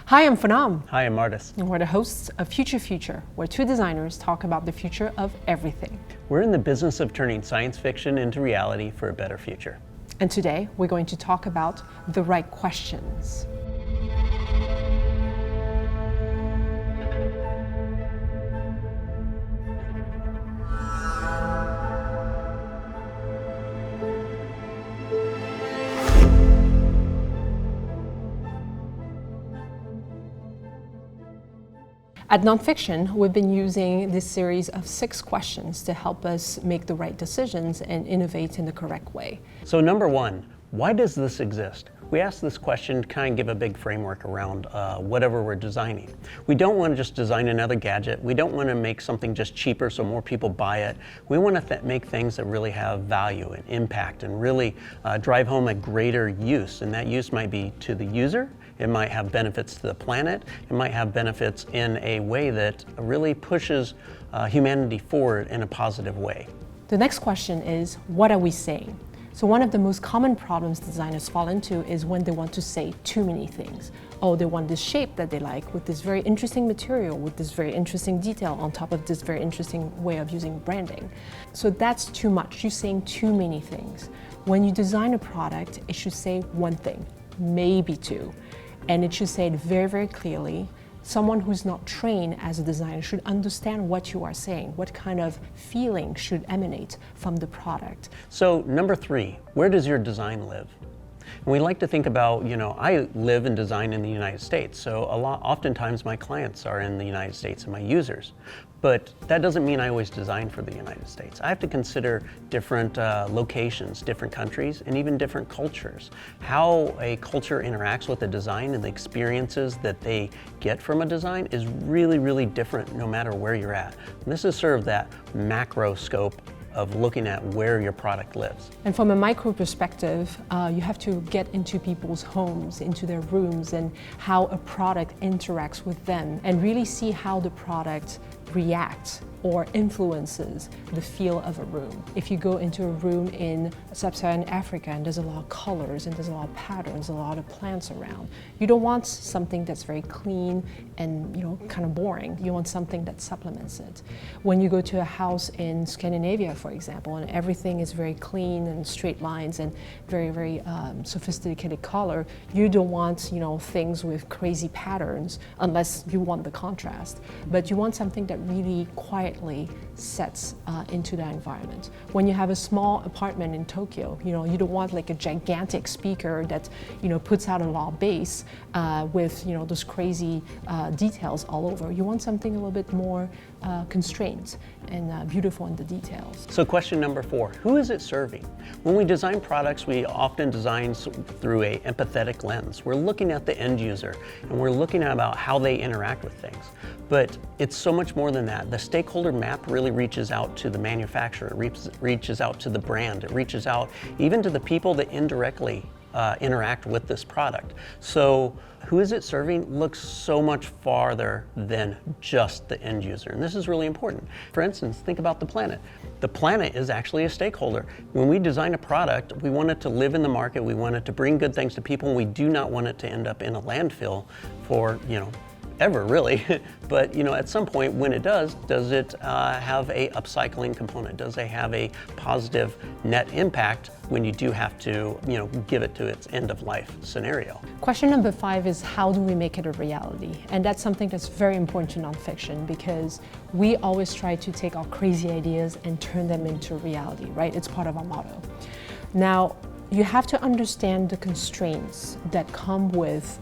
Hi, I'm Phnam. Hi, I'm Mardis. And we're the hosts of Future, where two designers talk about the future of everything. We're in the business of turning science fiction into reality for a better future. And today, we're going to talk about the right questions. At Nonfiction, we've been using this series of 6 questions to help us make the right decisions and innovate in the correct way. So number one, why does this exist? We ask this question to kind of give a big framework around whatever we're designing. We don't want to just design another gadget. We don't want to make something just cheaper so more people buy it. We want to make things that really have value and impact and really drive home a greater use. And that use might be to the user. It might have benefits to the planet. It might have benefits in a way that really pushes humanity forward in a positive way. The next question is, what are we saying? So one of the most common problems designers fall into is when they want to say too many things. Oh, they want this shape that they like with this very interesting material, with this very interesting detail on top of this very interesting way of using branding. So that's too much. You're saying too many things. When you design a product, it should say one thing, maybe two. And it should say it very, very clearly. Someone who's not trained as a designer should understand what you are saying, what kind of feeling should emanate from the product. So number 3, where does your design live? And we like to think about, I live and design in the United States, so oftentimes my clients are in the United States and my users. But that doesn't mean I always design for the United States. I have to consider different locations, different countries, and even different cultures. How a culture interacts with a design and the experiences that they get from a design is really, really different no matter where you're at. And this is sort of that macro scope of looking at where your product lives. And from a micro perspective, you have to get into people's homes, into their rooms, and how a product interacts with them, and really see how the product reacts or influences the feel of a room. If you go into a room in sub-Saharan Africa and there's a lot of colors and there's a lot of patterns, a lot of plants around, you don't want something that's very clean and kind of boring. You want something that supplements it. When you go to a house in Scandinavia, for example, and everything is very clean and straight lines and very, very sophisticated color, you don't want things with crazy patterns unless you want the contrast. But you want something that really quietly sets into that environment. When you have a small apartment in Tokyo, you don't want like a gigantic speaker that puts out a lot of bass with those crazy details all over. You want something a little bit more constrained and beautiful in the details. So question number 4, who is it serving? When we design products, we often design through an empathetic lens. We're looking at the end user and we're looking at about how they interact with things. But it's so much more than that. The stakeholder map really reaches out to the manufacturer, it reaches out to the brand, it reaches out even to the people that indirectly interact with this product. So who is it serving looks so much farther than just the end user, and this is really important. For instance, think about the planet. The planet is actually a stakeholder. When we design a product, we want it to live in the market, we want it to bring good things to people, and we do not want it to end up in a landfill for, ever really, but at some point when it does it have a upcycling component? Does it have a positive net impact when you do have to give it to its end of life scenario? Question number 5 is, how do we make it a reality? And that's something that's very important to nonfiction, because we always try to take our crazy ideas and turn them into reality, right? It's part of our motto. Now, you have to understand the constraints that come with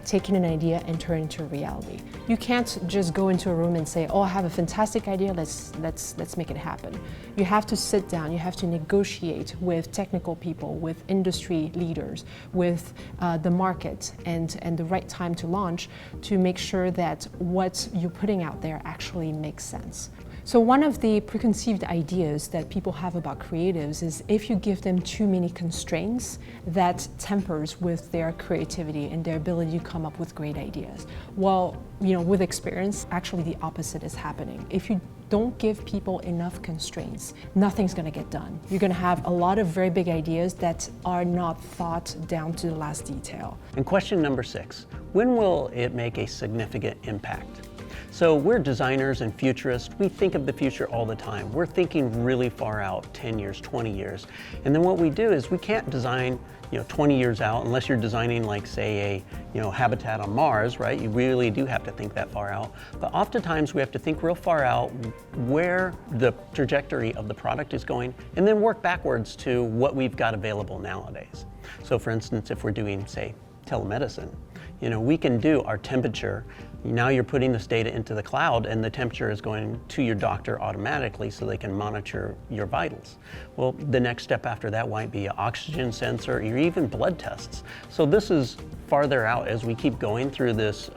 taking an idea and turning it into a reality. You can't just go into a room and say, oh, I have a fantastic idea, let's make it happen. You have to sit down, you have to negotiate with technical people, with industry leaders, with the market and the right time to launch, to make sure that what you're putting out there actually makes sense. So one of the preconceived ideas that people have about creatives is if you give them too many constraints, that tempers with their creativity and their ability to come up with great ideas. Well, with experience, actually the opposite is happening. If you don't give people enough constraints, nothing's going to get done. You're going to have a lot of very big ideas that are not thought down to the last detail. And question number 6, when will it make a significant impact? So we're designers and futurists. We think of the future all the time. We're thinking really far out, 10 years, 20 years. And then what we do is we can't design 20 years out unless you're designing like say a habitat on Mars, right? You really do have to think that far out. But oftentimes we have to think real far out where the trajectory of the product is going and then work backwards to what we've got available nowadays. So for instance, if we're doing say telemedicine, we can do our temperature. Now you're putting this data into the cloud and the temperature is going to your doctor automatically so they can monitor your vitals. Well, the next step after that might be an oxygen sensor or even blood tests. So this is farther out as we keep going through this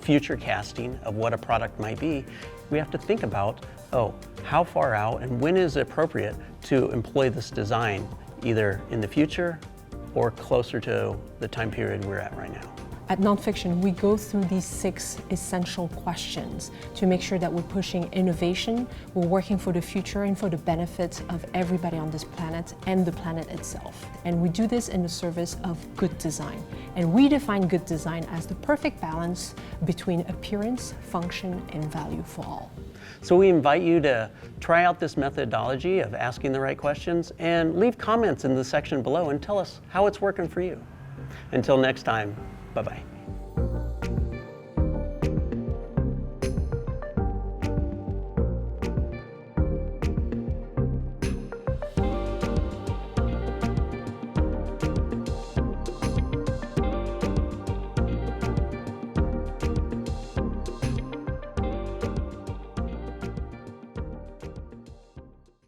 future casting of what a product might be. We have to think about, how far out and when is it appropriate to employ this design, either in the future or closer to the time period we're at right now. At Nonfiction, we go through these 6 essential questions to make sure that we're pushing innovation, we're working for the future and for the benefit of everybody on this planet and the planet itself. And we do this in the service of good design. And we define good design as the perfect balance between appearance, function, and value for all. So we invite you to try out this methodology of asking the right questions and leave comments in the section below and tell us how it's working for you. Until next time, bye-bye.